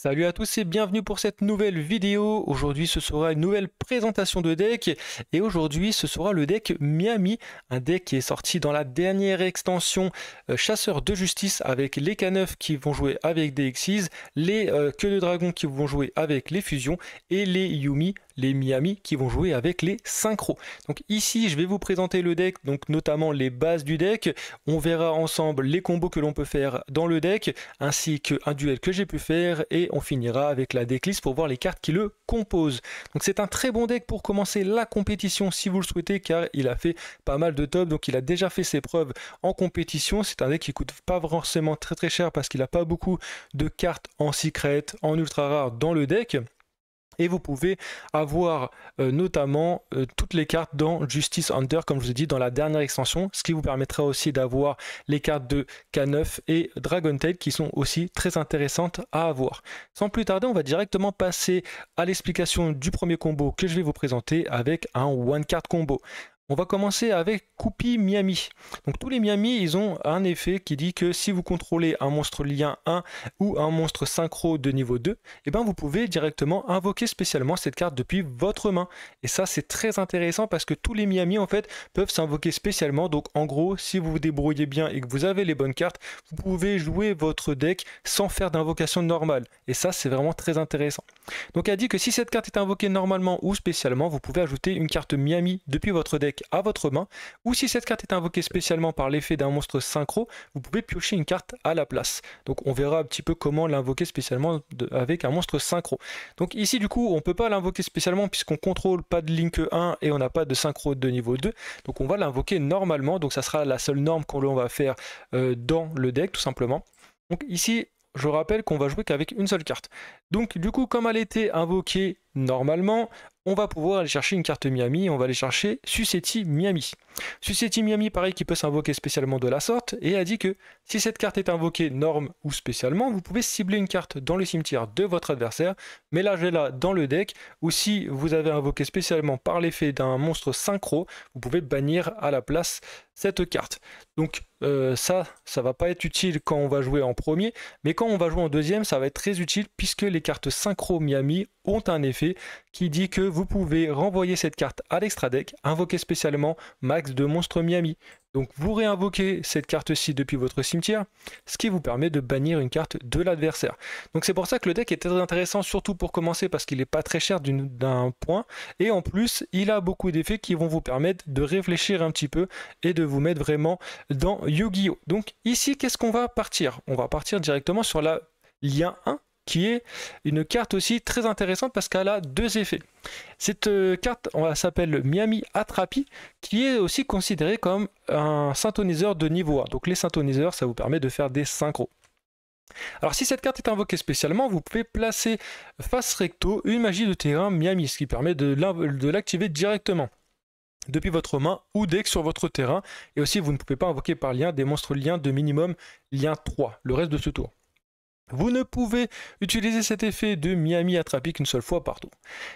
Salut à tous et bienvenue pour cette nouvelle vidéo. Aujourd'hui ce sera une nouvelle présentation de deck et aujourd'hui ce sera le deck Miami, un deck qui est sorti dans la dernière extension Chasseur de Justice avec les K9 qui vont jouer avec des Xyz, les Queues de Dragon qui vont jouer avec les Fusions et les Yumi, les Miami qui vont jouer avec les Synchros. Donc ici je vais vous présenter le deck, donc notamment les bases du deck. On verra ensemble les combos que l'on peut faire dans le deck ainsi qu'un duel que j'ai pu faire et on finira avec la decklist pour voir les cartes qui le composent. Donc c'est un très bon deck pour commencer la compétition si vous le souhaitez, car il a fait pas mal de top, donc il a déjà fait ses preuves en compétition. C'est un deck qui coûte pas forcément très cher parce qu'il n'a pas beaucoup de cartes en secret, en ultra rare dans le deck. Et vous pouvez avoir notamment toutes les cartes dans Justice Hunter, comme je vous ai dit dans la dernière extension, ce qui vous permettra aussi d'avoir les cartes de K9 et Dragon Tail qui sont aussi très intéressantes à avoir. Sans plus tarder, on va directement passer à l'explication du premier combo que je vais vous présenter avec un one card combo. On va commencer avec Kupi Miami. Donc tous les Miami, ils ont un effet qui dit que si vous contrôlez un monstre lien 1 ou un monstre synchro de niveau 2, et ben vous pouvez directement invoquer spécialement cette carte depuis votre main. Et ça c'est très intéressant parce que tous les Miami en fait peuvent s'invoquer spécialement. Donc en gros, si vous vous débrouillez bien et que vous avez les bonnes cartes, vous pouvez jouer votre deck sans faire d'invocation normale. Et ça c'est vraiment très intéressant. Donc elle dit que si cette carte est invoquée normalement ou spécialement, vous pouvez ajouter une carte Miami depuis votre deck à votre main, ou si cette carte est invoquée spécialement par l'effet d'un monstre synchro, vous pouvez piocher une carte à la place. Donc on verra un petit peu comment l'invoquer spécialement avec un monstre synchro. Donc ici du coup on ne peut pas l'invoquer spécialement puisqu'on contrôle pas de Link 1 et on n'a pas de synchro de niveau 2, donc on va l'invoquer normalement, donc ça sera la seule norme qu'on va faire dans le deck tout simplement. Donc ici je rappelle qu'on va jouer qu'avec une seule carte. Donc du coup comme elle était invoquée normalement, on va pouvoir aller chercher une carte Miami, on va aller chercher Suseti Miami. Suseti Miami, pareil, qui peut s'invoquer spécialement de la sorte, et a dit que si cette carte est invoquée norme ou spécialement, vous pouvez cibler une carte dans le cimetière de votre adversaire, mélanger-la dans le deck, ou si vous avez invoqué spécialement par l'effet d'un monstre synchro, vous pouvez bannir à la place cette carte. Donc ça va pas être utile quand on va jouer en premier, mais quand on va jouer en deuxième, ça va être très utile puisque les cartes synchro Miami ont un effet qui dit que vous pouvez renvoyer cette carte à l'extra deck, invoquer spécialement max de monstres Miami. Donc vous réinvoquez cette carte-ci depuis votre cimetière, ce qui vous permet de bannir une carte de l'adversaire. Donc c'est pour ça que le deck est très intéressant, surtout pour commencer parce qu'il n'est pas très cher d'un point, et en plus il a beaucoup d'effets qui vont vous permettre de réfléchir un petit peu et de vous mettre vraiment dans Yu-Gi-Oh! Donc ici qu'est-ce qu'on va partir? On va partir directement sur la lien 1, qui est une carte aussi très intéressante parce qu'elle a deux effets. Cette carte s'appelle Miami Atrapi, qui est aussi considérée comme un synthoniseur de niveau 1. Donc les synthoniseurs, ça vous permet de faire des synchros. Alors si cette carte est invoquée spécialement, vous pouvez placer face recto une magie de terrain Miami, ce qui permet de l'activer directement depuis votre main ou deck sur votre terrain. Et aussi vous ne pouvez pas invoquer par lien des monstres liens de minimum lien 3 le reste de ce tour. Vous ne pouvez utiliser cet effet de Miami Atrapi qu'une seule fois par tour.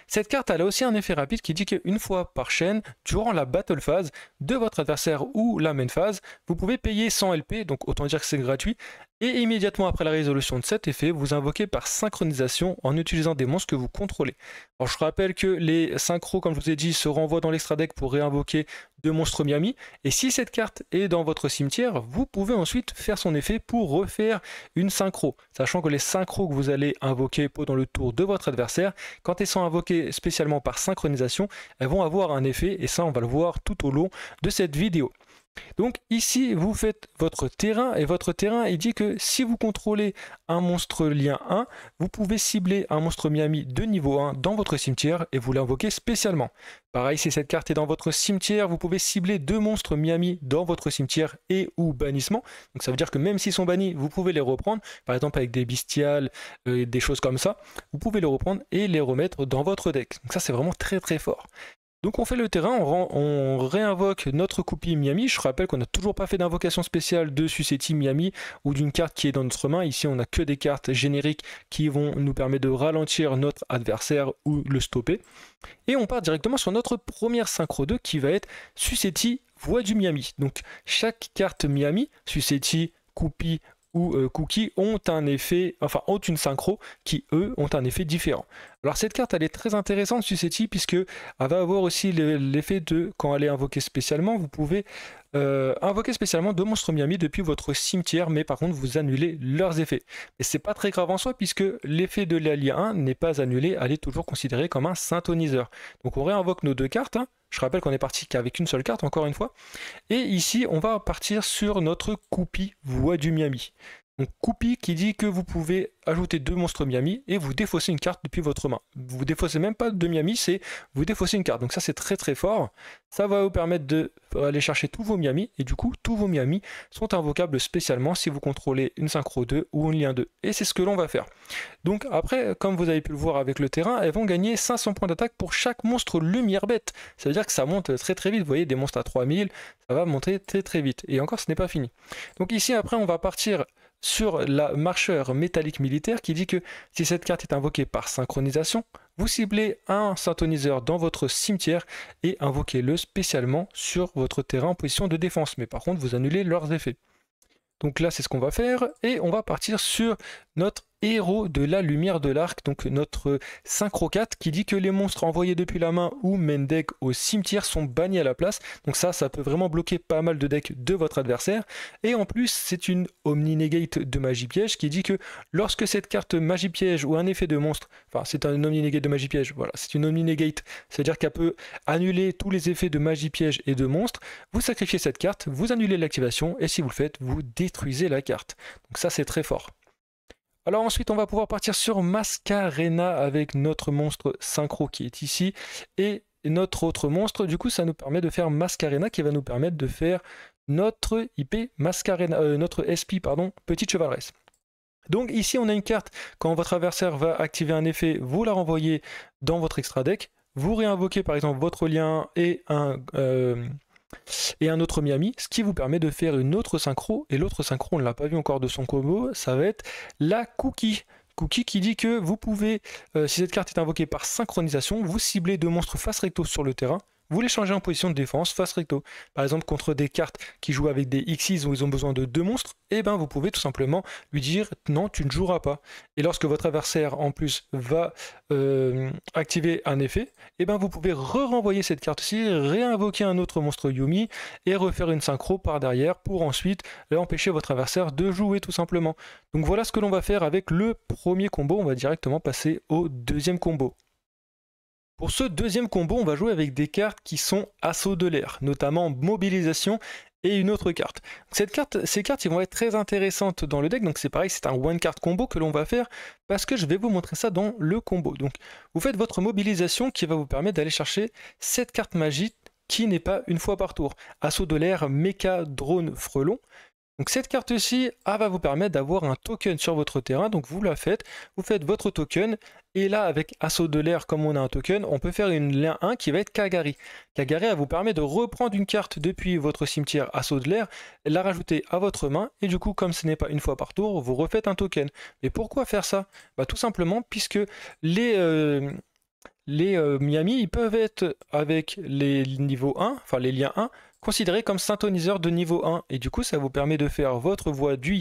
Cette carte elle a aussi un effet rapide qui dit qu'une fois par chaîne, durant la battle phase de votre adversaire ou la main phase, vous pouvez payer 100 LP, donc autant dire que c'est gratuit, et immédiatement après la résolution de cet effet, vous invoquez par synchronisation en utilisant des monstres que vous contrôlez. Alors je rappelle que les synchros, comme je vous ai dit, se renvoient dans l'extra deck pour réinvoquer deux monstres Miami, et si cette carte est dans votre cimetière, vous pouvez ensuite faire son effet pour refaire une synchro, sachant que les synchros que vous allez invoquer pendant le tour de votre adversaire, quand elles sont invoquées spécialement par synchronisation, elles vont avoir un effet, et ça on va le voir tout au long de cette vidéo. Donc ici vous faites votre terrain, et votre terrain il dit que si vous contrôlez un monstre lien 1, vous pouvez cibler un monstre Miami de niveau 1 dans votre cimetière et vous l'invoquez spécialement. Pareil, si cette carte est dans votre cimetière, vous pouvez cibler deux monstres Miami dans votre cimetière et ou bannissement. Donc ça veut dire que même s'ils sont bannis, vous pouvez les reprendre, par exemple avec des bestiales, des choses comme ça, vous pouvez les reprendre et les remettre dans votre deck. Donc ça c'est vraiment très très fort. Donc on fait le terrain, on réinvoque notre Kupi Miami. Je rappelle qu'on n'a toujours pas fait d'invocation spéciale de Suseti Miami ou d'une carte qui est dans notre main. Ici on n'a que des cartes génériques qui vont nous permettre de ralentir notre adversaire ou le stopper. Et on part directement sur notre première synchro 2 qui va être Suseti Voix du Miami. Donc chaque carte Miami, Suseti, Kupi ou Cookie ont un effet, enfin ont une synchro qui eux ont un effet différent. Alors cette carte elle est très intéressante Suseti puisque elle va avoir aussi l'effet de quand elle est invoquée spécialement, vous pouvez invoquer spécialement 2 monstres Miami depuis votre cimetière, mais par contre vous annulez leurs effets. Et c'est pas très grave en soi puisque l'effet de l'allié 1 n'est pas annulé, elle est toujours considérée comme un synthoniseur. Donc on réinvoque nos 2 cartes, hein. Je rappelle qu'on est parti qu'avec une seule carte encore une fois. Et ici on va partir sur notre Coupi Voix du Miami. Donc Coupi qui dit que vous pouvez ajouter 2 monstres Miami et vous défaussez une carte depuis votre main. Vous défaussez même pas 2 Miami, c'est vous défaussez une carte. Donc ça c'est très très fort. Ça va vous permettre d'aller chercher tous vos Miami et du coup tous vos Miami sont invocables spécialement si vous contrôlez une synchro 2 ou une lien 2. Et c'est ce que l'on va faire. Donc après, comme vous avez pu le voir avec le terrain, elles vont gagner 500 points d'attaque pour chaque monstre lumière bête. Ça veut dire que ça monte très très vite. Vous voyez des monstres à 3000, ça va monter très très vite. Et encore ce n'est pas fini. Donc ici après on va partir sur la marcheur métallique militaire qui dit que si cette carte est invoquée par synchronisation, vous ciblez un synthoniseur dans votre cimetière et invoquez-le spécialement sur votre terrain en position de défense. Mais par contre, vous annulez leurs effets. Donc là, c'est ce qu'on va faire et on va partir sur notre héros de la lumière de l'arc, donc notre synchro 4 qui dit que les monstres envoyés depuis la main ou main deck au cimetière sont bannis à la place. Donc ça peut vraiment bloquer pas mal de decks de votre adversaire. Et en plus, c'est une Omni Negate de magie piège qui dit que lorsque cette carte magie piège ou un effet de monstre, enfin c'est un Omni Negate de magie piège, voilà, c'est une Omni Negate, c'est-à-dire qu'elle peut annuler tous les effets de magie piège et de monstre, vous sacrifiez cette carte, vous annulez l'activation et si vous le faites, vous détruisez la carte. Donc ça c'est très fort. Alors ensuite on va pouvoir partir sur Mascarena avec notre monstre synchro qui est ici et notre autre monstre. Du coup ça nous permet de faire Mascarena qui va nous permettre de faire notre IP Mascarena, notre SP pardon, petite chevaleresse. Donc ici on a une carte, quand votre adversaire va activer un effet, vous la renvoyez dans votre extra deck, vous réinvoquez par exemple votre lien et un autre Miami, ce qui vous permet de faire une autre synchro, et l'autre synchro, on ne l'a pas vu encore de son combo, ça va être la Cookie. Cookie qui dit que vous pouvez, si cette carte est invoquée par synchronisation, vous ciblez 2 monstres face recto sur le terrain, vous les changez en position de défense face recto. Par exemple, contre des cartes qui jouent avec des Xyz où ils ont besoin de 2 monstres, et ben vous pouvez tout simplement lui dire non, tu ne joueras pas. Et lorsque votre adversaire en plus va activer un effet, et ben vous pouvez renvoyer cette carte-ci, réinvoquer un autre monstre Yumi et refaire une synchro par derrière pour ensuite empêcher votre adversaire de jouer tout simplement. Donc voilà ce que l'on va faire avec le premier combo. On va directement passer au deuxième combo. Pour ce deuxième combo, on va jouer avec des cartes qui sont assaut de l'air, notamment mobilisation et une autre carte. Ces cartes ils vont être très intéressantes dans le deck, donc c'est pareil, c'est un one card combo que l'on va faire parce que je vais vous montrer ça dans le combo. Donc vous faites votre mobilisation qui va vous permettre d'aller chercher cette carte magique qui n'est pas une fois par tour. Assaut de l'air, méca, drone, frelon. Donc cette carte-ci va vous permettre d'avoir un token sur votre terrain, donc vous faites votre token, et là avec assaut de l'air, comme on a un token, on peut faire une lien 1 qui va être Kagari. Kagari, elle vous permet de reprendre une carte depuis votre cimetière assaut de l'air, la rajouter à votre main, et du coup comme ce n'est pas une fois par tour, vous refaites un token. Et pourquoi faire ça? Tout simplement puisque les Miami, ils peuvent être avec les niveaux 1, enfin les liens 1, considérés comme synthoniseurs de niveau 1. Et du coup, ça vous permet de faire votre voix du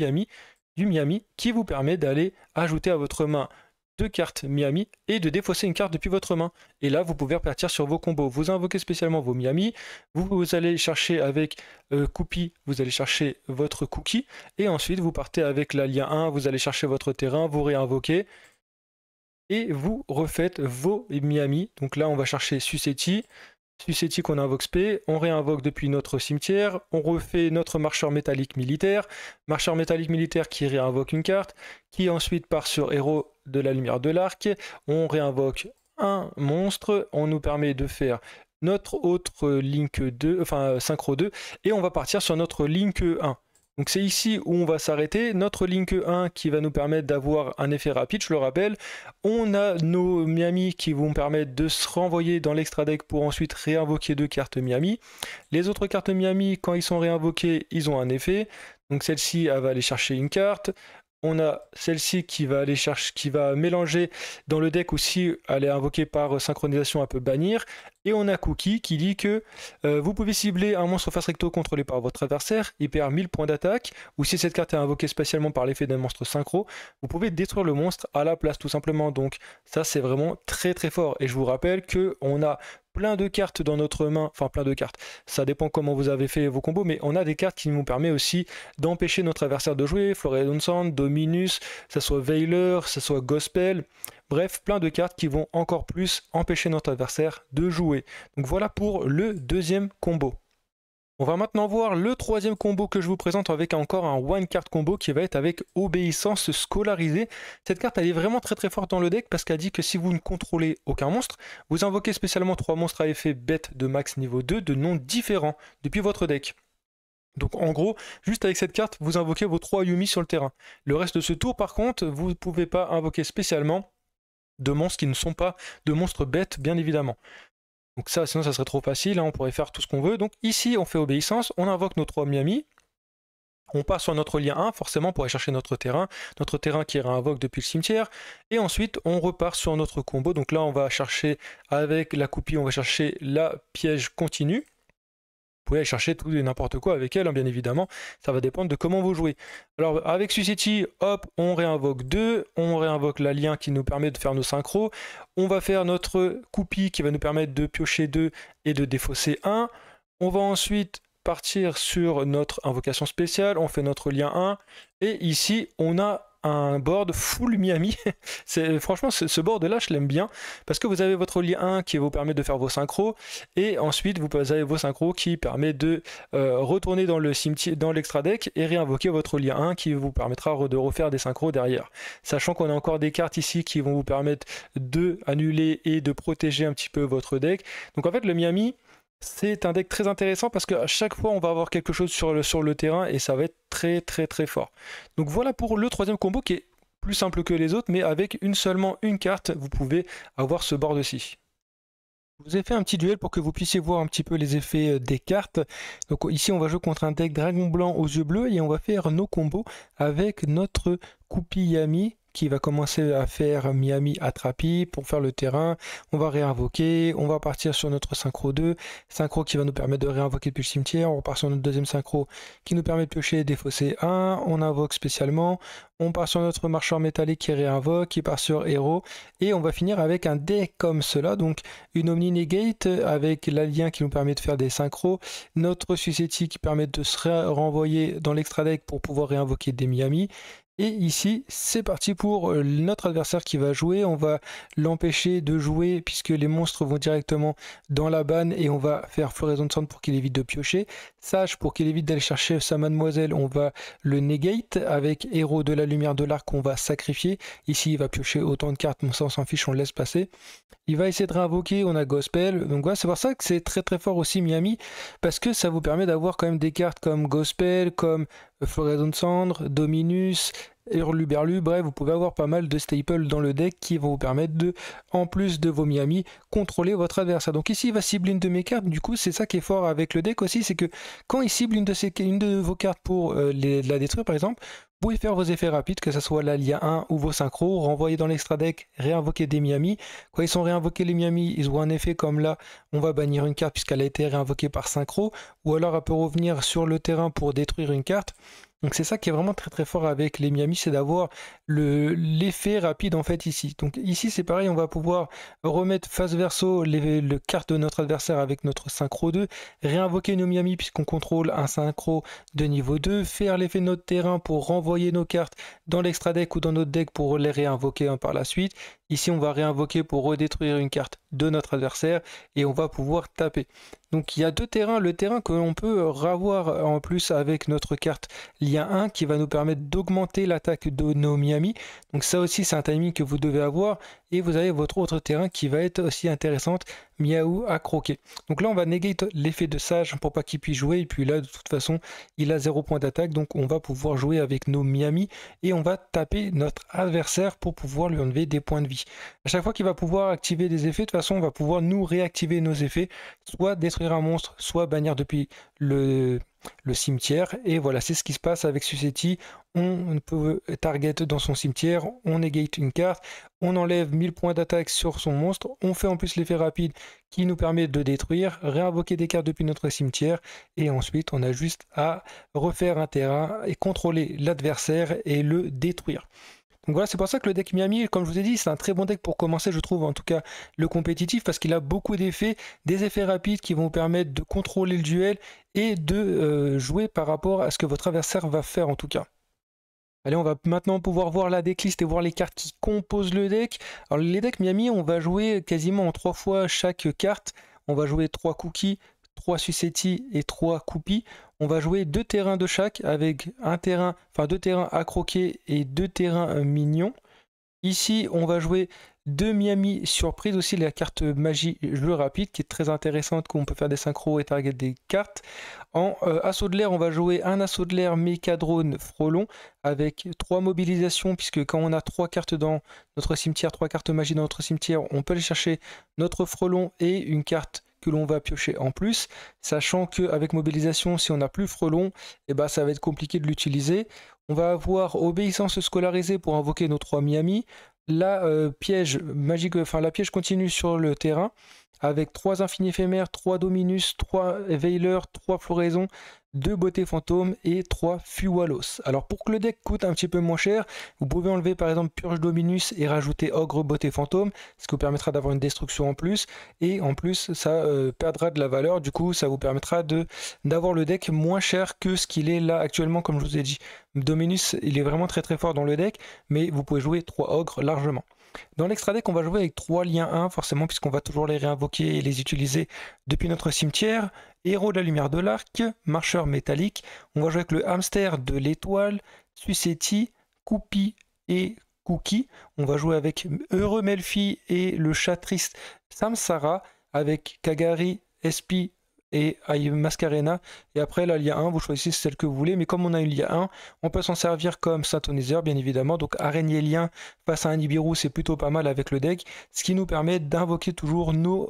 Miami, qui vous permet d'aller ajouter à votre main 2 cartes Miami et de défausser une carte depuis votre main. Et là, vous pouvez repartir sur vos combos. Vous invoquez spécialement vos Miami, vous allez chercher avec Coupi, vous allez chercher votre Cookie, et ensuite vous partez avec la lien 1, vous allez chercher votre terrain, vous réinvoquez, et vous refaites vos Miami. Donc là, on va chercher Suseti qu'on invoque spé, on réinvoque depuis notre cimetière, on refait notre marcheur métallique militaire qui réinvoque une carte, qui ensuite part sur héros de la lumière de l'arc, on réinvoque un monstre, on nous permet de faire notre autre link 2, enfin synchro 2, et on va partir sur notre link 1. Donc c'est ici où on va s'arrêter, notre link 1 qui va nous permettre d'avoir un effet rapide, je le rappelle. On a nos Miami qui vont permettre de se renvoyer dans l'extra deck pour ensuite réinvoquer 2 cartes Miami. Les autres cartes Miami, quand ils sont réinvoqués, ils ont un effet. Donc celle-ci, elle va aller chercher une carte. On a celle-ci qui va aller chercher, qui va mélanger dans le deck aussi, elle est invoquée par synchronisation, elle peut bannir. Et on a Cookie qui dit que vous pouvez cibler un monstre face recto contrôlé par votre adversaire, il perd 1000 points d'attaque, ou si cette carte est invoquée spécialement par l'effet d'un monstre synchro, vous pouvez détruire le monstre à la place tout simplement. Donc ça c'est vraiment très très fort. Et je vous rappelle que on a plein de cartes dans notre main, enfin plein de cartes, ça dépend comment vous avez fait vos combos, mais on a des cartes qui nous permettent aussi d'empêcher notre adversaire de jouer, Floréal Sand, Dominus, ça soit Veiler, ça soit Gospel, bref, plein de cartes qui vont encore plus empêcher notre adversaire de jouer. Donc voilà pour le deuxième combo. On va maintenant voir le troisième combo que je vous présente avec encore un one card combo qui va être avec Obéissance Scolarisée. Cette carte elle est vraiment très très forte dans le deck parce qu'elle dit que si vous ne contrôlez aucun monstre, vous invoquez spécialement 3 monstres à effet bête de max niveau 2 de noms différents depuis votre deck. Donc en gros, juste avec cette carte, vous invoquez vos 3 Yumi sur le terrain. Le reste de ce tour par contre, vous ne pouvez pas invoquer spécialement de monstres qui ne sont pas de monstres bêtes bien évidemment. Donc ça, sinon ça serait trop facile, hein, on pourrait faire tout ce qu'on veut. Donc ici, on fait obéissance, on invoque nos 3 Miami, on part sur notre lien 1, forcément pour aller chercher notre terrain qui réinvoque depuis le cimetière, et ensuite on repart sur notre combo. Donc là, on va chercher avec la Coupie, on va chercher la piège continue. Vous pouvez aller chercher tout et n'importe quoi avec elle, hein, bien évidemment, ça va dépendre de comment vous jouez. Alors avec Suicity, hop, on réinvoque 2, on réinvoque la lien qui nous permet de faire nos synchros, on va faire notre Coupie qui va nous permettre de piocher 2 et de défausser 1, on va ensuite partir sur notre invocation spéciale, on fait notre lien 1, et ici on a un board full Miami. Franchement, ce board là je l'aime bien parce que vous avez votre lien 1 qui vous permet de faire vos synchros et ensuite vous avez vos synchros qui permet de retourner dans le cimetière, dans l'extra deck et réinvoquer votre lien 1 qui vous permettra de refaire des synchros derrière, sachant qu'on a encore des cartes ici qui vont vous permettre de annuler et de protéger un petit peu votre deck. Donc en fait le Miami c'est un deck très intéressant parce qu'à chaque fois on va avoir quelque chose sur le terrain et ça va être très très très fort. Donc voilà pour le troisième combo qui est plus simple que les autres mais avec seulement une carte vous pouvez avoir ce board-ci. Je vous ai fait un petit duel pour que vous puissiez voir un petit peu les effets des cartes. Donc ici on va jouer contre un deck dragon blanc aux yeux bleus et on va faire nos combos avec notre Coupie Yami qui va commencer à faire Miami Attrapi pour faire le terrain. On va réinvoquer, on va partir sur notre synchro 2, synchro qui va nous permettre de réinvoquer depuis le cimetière. On repart sur notre deuxième synchro qui nous permet de piocher et défausser 1. On invoque spécialement. On part sur notre marcheur métallique qui réinvoque, qui part sur héros. Et on va finir avec un deck comme cela. Donc une Omni Negate avec l'alien qui nous permet de faire des synchros. Notre Suicity qui permet de se renvoyer dans l'extra deck pour pouvoir réinvoquer des Miami. Et ici, c'est parti pour notre adversaire qui va jouer. On va l'empêcher de jouer puisque les monstres vont directement dans la banne et on va faire Floraison Sand pour qu'il évite de piocher. Sage pour qu'il évite d'aller chercher sa mademoiselle, on va le negate avec héros de la lumière de l'arc qu'on va sacrifier. Ici, il va piocher autant de cartes, mais ça on s'en fiche, on le laisse passer. Il va essayer de réinvoquer, on a Gospel. Donc voilà, c'est pour ça que c'est très très fort aussi Miami parce que ça vous permet d'avoir quand même des cartes comme Gospel, comme Floraison de Cendre, Dominus, Hurluberlu, bref, vous pouvez avoir pas mal de staples dans le deck qui vont vous permettre de, en plus de vos Miami, contrôler votre adversaire. Donc ici, il va cibler une de mes cartes, du coup, c'est ça qui est fort avec le deck aussi, c'est que quand il cible une de vos cartes pour la détruire, par exemple, vous pouvez faire vos effets rapides, que ce soit l'Alia 1 ou vos synchros, renvoyer dans l'extra deck, réinvoquer des Miami. Quand ils sont réinvoqués les Miami, ils ont un effet comme là, on va bannir une carte puisqu'elle a été réinvoquée par synchro, ou alors elle peut revenir sur le terrain pour détruire une carte. Donc c'est ça qui est vraiment très très fort avec les Miami, c'est d'avoir l'effet rapide en fait ici. Donc ici c'est pareil, on va pouvoir remettre face verso le carte de notre adversaire avec notre synchro 2, réinvoquer nos Miami puisqu'on contrôle un synchro de niveau 2, faire l'effet de notre terrain pour renvoyer nos cartes dans l'extra deck ou dans notre deck pour les réinvoquer par la suite. Ici on va réinvoquer pour redétruire une carte de notre adversaire et on va pouvoir taper. Donc il y a deux terrains, le terrain que l'on peut avoir en plus avec notre carte lien 1 qui va nous permettre d'augmenter l'attaque de nos Miami. Donc ça aussi c'est un timing que vous devez avoir. Et vous avez votre autre terrain qui va être aussi intéressante, Miaou à croquer. Donc là on va negate l'effet de Sage pour pas qu'il puisse jouer. Et puis là de toute façon il a 0 point d'attaque. Donc on va pouvoir jouer avec nos Miami. Et on va taper notre adversaire pour pouvoir lui enlever des points de vie. À chaque fois qu'il va pouvoir activer des effets, de toute façon on va pouvoir nous réactiver nos effets. Soit détruire un monstre, soit bannir depuis le cimetière. Et voilà, c'est ce qui se passe avec Suseti. On peut target dans son cimetière, on negate une carte, on enlève 1000 points d'attaque sur son monstre, on fait en plus l'effet rapide qui nous permet de détruire, réinvoquer des cartes depuis notre cimetière, et ensuite on a juste à refaire un terrain et contrôler l'adversaire et le détruire. Donc voilà, c'est pour ça que le deck Miami, comme je vous ai dit, c'est un très bon deck pour commencer, je trouve, en tout cas le compétitif, parce qu'il a beaucoup d'effets, des effets rapides qui vont vous permettre de contrôler le duel et de jouer par rapport à ce que votre adversaire va faire en tout cas. Allez, on va maintenant pouvoir voir la decklist et voir les cartes qui composent le deck. Alors les decks Miami, on va jouer quasiment en 3 fois chaque carte. On va jouer 3 cookies, 3 Suseti et 3 Coupi. On va jouer 2 terrains de chaque avec un terrain, enfin 2 terrains à croquer et 2 terrains mignons. Ici, on va jouer 2 Miami surprise, aussi la carte magie jeu rapide qui est très intéressante, qu'on peut faire des synchros et target des cartes. En assaut de l'air, on va jouer un assaut de l'air méca drone frelon avec 3 mobilisations, puisque quand on a 3 cartes dans notre cimetière, 3 cartes magie dans notre cimetière, on peut aller chercher notre frelon et une carte que l'on va piocher en plus, sachant qu'avec mobilisation, si on n'a plus frelon, et ben ça va être compliqué de l'utiliser. On va avoir obéissance scolarisée pour invoquer nos 3 Miami, la piège magique, enfin la piège continue sur le terrain, avec 3 infinis éphémères, 3 dominus, 3 veilers, 3 floraisons, 2 beautés fantômes et 3 fualos. Alors pour que le deck coûte un petit peu moins cher, vous pouvez enlever par exemple purge dominus et rajouter ogre beauté fantôme, ce qui vous permettra d'avoir une destruction en plus, et en plus ça perdra de la valeur, du coup ça vous permettra d'avoir le deck moins cher que ce qu'il est là actuellement. Comme je vous ai dit, Dominus il est vraiment très très fort dans le deck, mais vous pouvez jouer 3 ogres largement. Dans l'extra deck, on va jouer avec 3 liens 1, forcément, puisqu'on va toujours les réinvoquer et les utiliser depuis notre cimetière. Héros de la lumière de l'arc, marcheur métallique. On va jouer avec le hamster de l'étoile, Suseti, Coupi et Cookie. On va jouer avec Heureux Melfi et le chat triste Samsara, avec Kagari, Espi et Mascarena. Et après la LIA 1, vous choisissez celle que vous voulez, mais comme on a une LIA 1, on peut s'en servir comme synthoniseur bien évidemment. Donc araignée lien face à un Nibiru, c'est plutôt pas mal avec le deck, ce qui nous permet d'invoquer toujours nos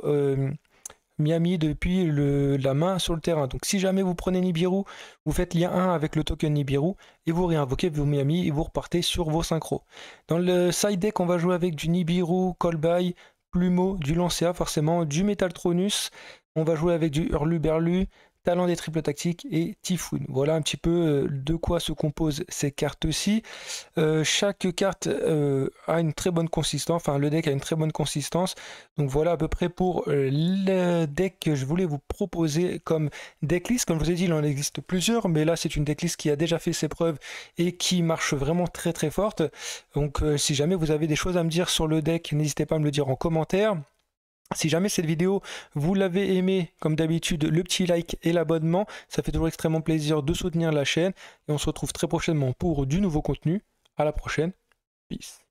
Miami depuis la main sur le terrain. Donc si jamais vous prenez Nibiru, vous faites lien 1 avec le token Nibiru et vous réinvoquez vos Miami et vous repartez sur vos synchros. Dans le side deck, on va jouer avec du Nibiru, Callby, Plumeau, du Lancea forcément, du Métaltronus. On va jouer avec du Hurluberlu, Talent des triples tactiques et Typhoon. Voilà un petit peu de quoi se composent ces cartes-ci. Chaque carte a une très bonne consistance, enfin le deck a une très bonne consistance. Donc voilà à peu près pour le deck que je voulais vous proposer comme decklist. Comme je vous ai dit, il en existe plusieurs, mais là c'est une decklist qui a déjà fait ses preuves et qui marche vraiment très très forte. Donc si jamais vous avez des choses à me dire sur le deck, n'hésitez pas à me le dire en commentaire. Si jamais cette vidéo vous l'avez aimé, comme d'habitude, le petit like et l'abonnement, ça fait toujours extrêmement plaisir de soutenir la chaîne. Et on se retrouve très prochainement pour du nouveau contenu. À la prochaine. Peace.